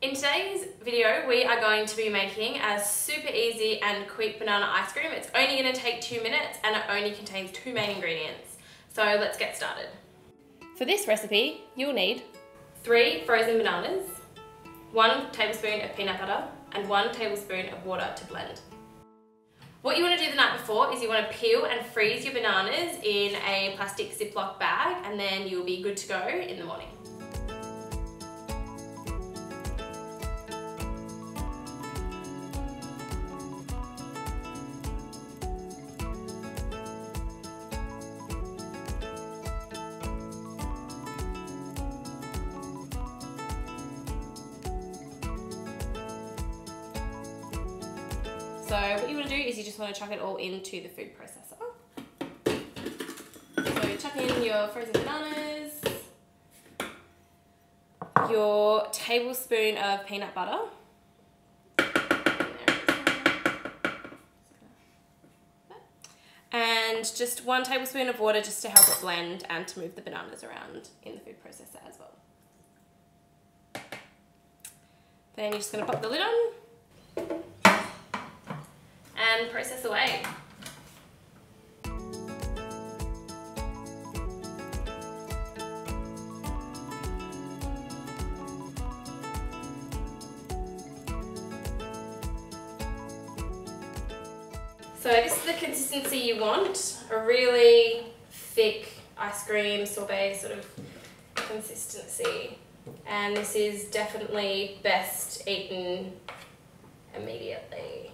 In today's video, we are going to be making a super easy and quick banana ice cream. It's only going to take 2 minutes and it only contains 2 main ingredients. So let's get started. For this recipe, you'll need 3 frozen bananas, 1 tablespoon of peanut butter, and 1 tablespoon of water to blend. What you want to do the night before is you want to peel and freeze your bananas in a plastic Ziploc bag, and then you'll be good to go in the morning. So what you want to do is you just want to chuck it all into the food processor. So chuck in your frozen bananas, your tablespoon of peanut butter, and just 1 tablespoon of water just to help it blend and to move the bananas around in the food processor as well. Then you're just going to pop the lid on and process away. So this is the consistency you want, a really thick ice cream sorbet sort of consistency. And this is definitely best eaten immediately.